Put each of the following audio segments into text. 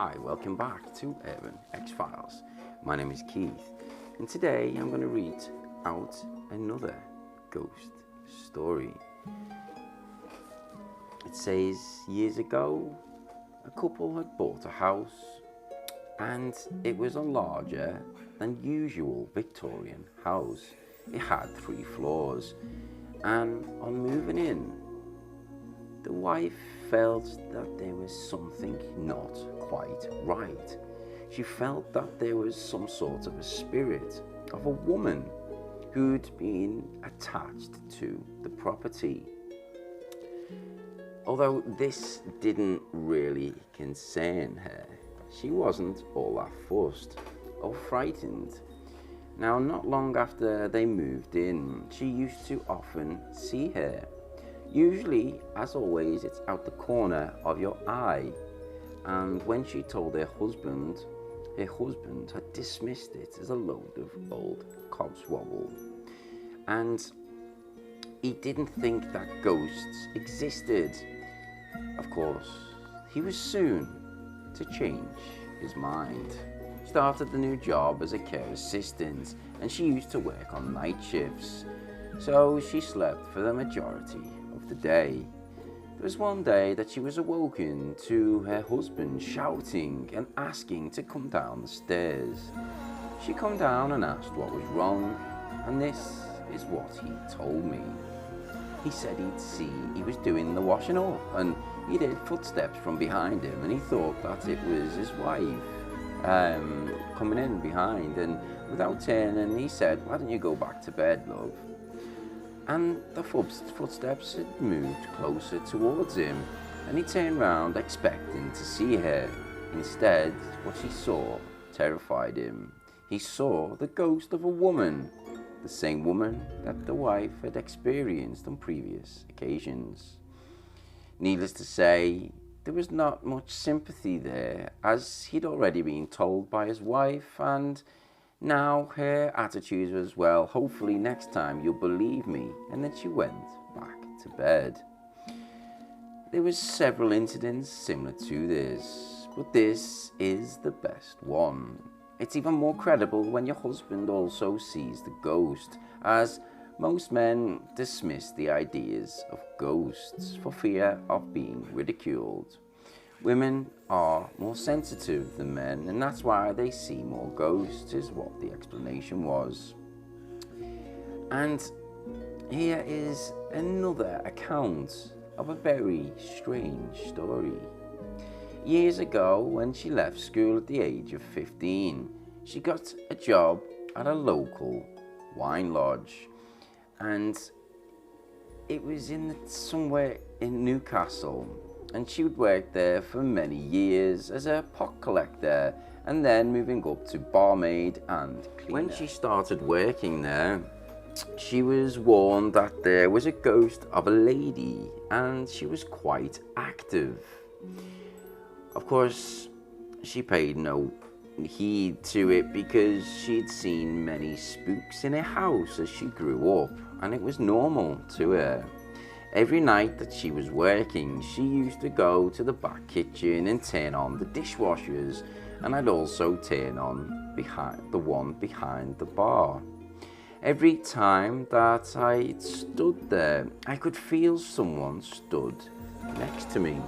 Hi, welcome back to Urban X-Files. My name is Keith, and today I'm going to read out another ghost story. It says, years ago, a couple had bought a house, and it was a larger than usual Victorian house. It had 3 floors, and on moving in, the wife felt that there was something not quite right. She felt that there was some sort of a spirit of a woman who'd been attached to the property. Although this didn't really concern her, she wasn't all that fussed or frightened. Now, not long after they moved in, she used to often see her. Usually, as always, it's out the corner of your eye. And when she told her husband had dismissed it as a load of old cobswobble. And he didn't think that ghosts existed. Of course, he was soon to change his mind. She started the new job as a care assistant, and she used to work on night shifts, so she slept for the majority of the day. There was one day that she was awoken to her husband shouting and asking to come down the stairs. She came down and asked what was wrong, and this is what he told me. He said he was doing the washing up, and he'd heard footsteps from behind him, and he thought that it was his wife coming in behind, and without turning, he said, "Why don't you go back to bed, love?" And the footsteps had moved closer towards him, and he turned round expecting to see her. Instead, what he saw terrified him. He saw the ghost of a woman, the same woman that the wife had experienced on previous occasions. Needless to say, there was not much sympathy there, as he'd already been told by his wife, and now her attitude was, "Well, hopefully next time you'll believe me," and then she went back to bed. There was several incidents similar to this, but this is the best one. It's even more credible when your husband also sees the ghost, as most men dismiss the ideas of ghosts for fear of being ridiculed. Women are more sensitive than men, and that's why they see more ghosts, is what the explanation was. And here is another account of a very strange story. Years ago, when she left school at the age of 15, she got a job at a local wine lodge, and it was somewhere in Newcastle. And she would work there for many years as a pot collector, and then moving up to barmaid and cleaner. When she started working there, she was warned that there was a ghost of a lady, and she was quite active. Of course, she paid no heed to it because she'd seen many spooks in her house as she grew up, and it was normal to her. Every night that she was working, she used to go to the back kitchen and turn on the dishwashers, and I'd also turn on the one behind the bar. Every time that I stood there, I could feel someone stood next to me.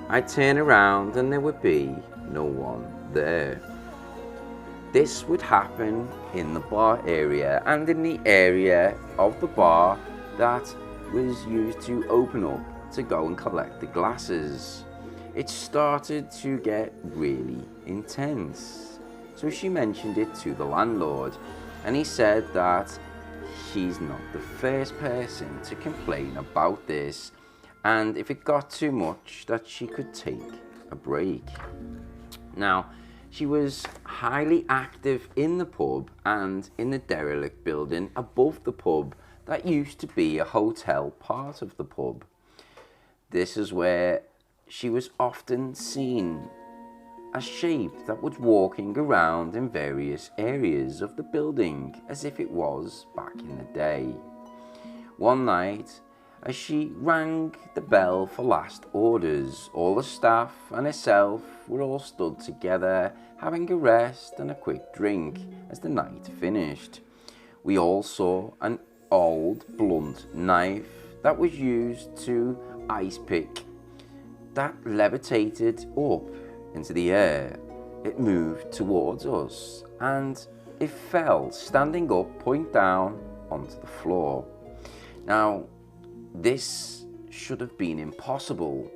I'd turn around and there would be no one there. This would happen in the bar area and in the area of the bar that was used to open up to go and collect the glasses. It started to get really intense. So she mentioned it to the landlord, and he said that she's not the first person to complain about this, and if it got too much, that she could take a break. Now, she was highly active in the pub and in the derelict building above the pub that used to be a hotel part of the pub. This is where she was often seen, a shape that was walking around in various areas of the building as if it was back in the day. One night, as she rang the bell for last orders. All the staff and herself were all stood together, having a rest and a quick drink as the night finished. We all saw an old blunt knife that was used to ice pick that levitated up into the air. It moved towards us and it fell standing up, point down onto the floor. Now, this should have been impossible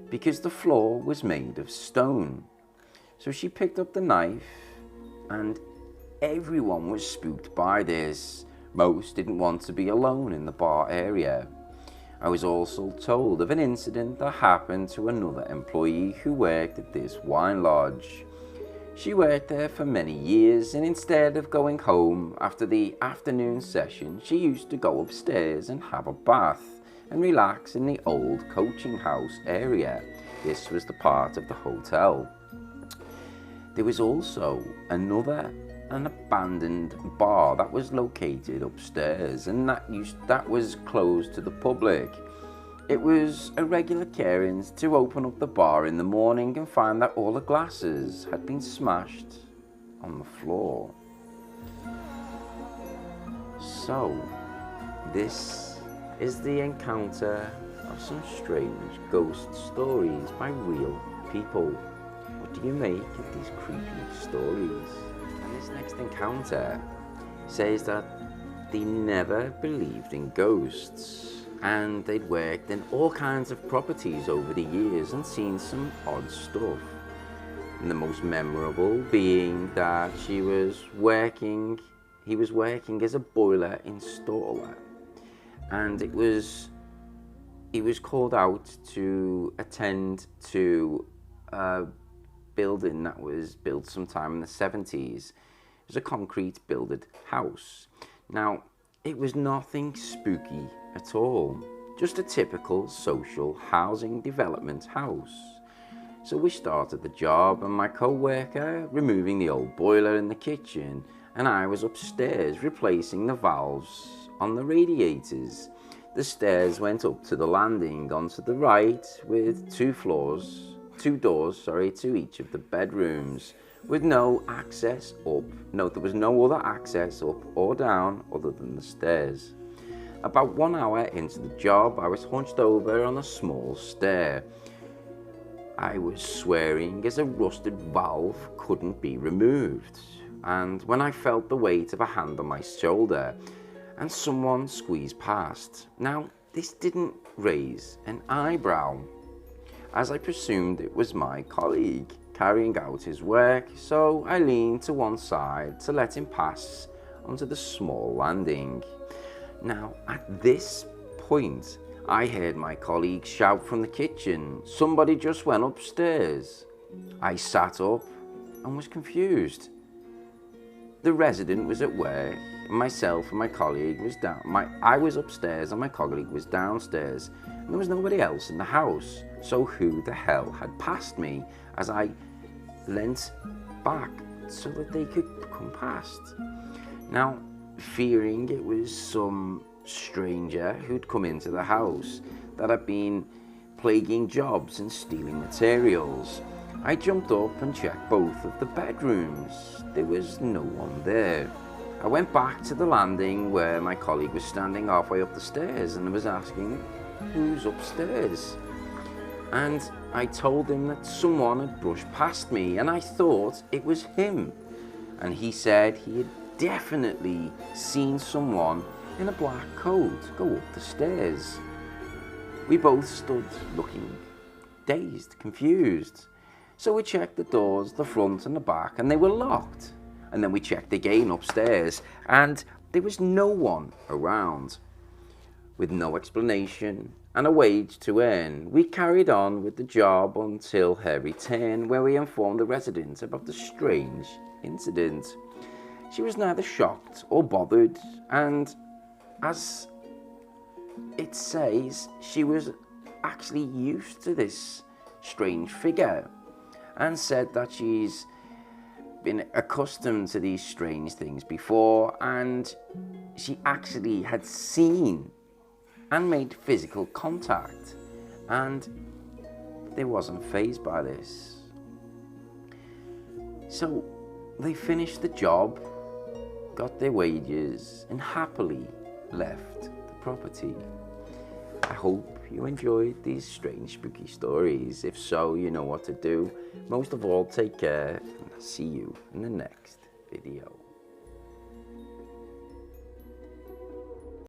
because the floor was made of stone. So she picked up the knife and everyone was spooked by this. Most didn't want to be alone in the bar area. I was also told of an incident that happened to another employee who worked at this wine lodge. She worked there for many years, and instead of going home after the afternoon session, she used to go upstairs and have a bath and relax in the old coaching house area. This was the part of the hotel. There was also an abandoned bar that was located upstairs, and that was closed to the public. It was a regular occurrence to open up the bar in the morning and find that all the glasses had been smashed on the floor. So, this is the encounter of some strange ghost stories by real people. What do you make of these creepy stories? And this next encounter says that they never believed in ghosts, and they'd worked in all kinds of properties over the years and seen some odd stuff. And the most memorable being that he was working as a boiler installer, and he was called out to attend to a building that was built sometime in the 70s. It was a concrete builded house. Now, it was nothing spooky at all, just a typical social housing development house. So we started the job, and my co-worker removing the old boiler in the kitchen, and I was upstairs replacing the valves on the radiators. The stairs went up to the landing onto the right with two doors to each of the bedrooms, with no access up. No, there was no other access up or down other than the stairs. About 1 hour into the job, I was hunched over on a small stair. I was swearing as a rusted valve couldn't be removed, and when I felt the weight of a hand on my shoulder and someone squeezed past. Now, this didn't raise an eyebrow, as I presumed it was my colleague carrying out his work, so I leaned to one side to let him pass onto the small landing. Now, at this point, I heard my colleague shout from the kitchen, "Somebody just went upstairs." I sat up and was confused. The resident was at work, and myself and my colleague was I was upstairs and my colleague was downstairs, and there was nobody else in the house. So who the hell had passed me as I leant back so that they could come past? Now, fearing it was some stranger who'd come into the house that had been plaguing jobs and stealing materials, I jumped up and checked both of the bedrooms. There was no one there. I went back to the landing where my colleague was standing halfway up the stairs and was asking, "Who's upstairs?" And I told him that someone had brushed past me and I thought it was him. And he said he had definitely seen someone in a black coat go up the stairs. We both stood looking dazed, confused. So we checked the doors, the front and the back, and they were locked. And then we checked again upstairs, and there was no one around. With no explanation and a wage to earn, we carried on with the job until her return, where we informed the resident about the strange incident. She was neither shocked or bothered, and as it says, she was actually used to this strange figure, and said that she's been accustomed to these strange things before, and she actually had seen and made physical contact, and they wasn't fazed by this. So they finished the job, got their wages, and happily left the property. I hope you enjoyed these strange, spooky stories. If so, you know what to do. Most of all, take care, and I'll see you in the next video.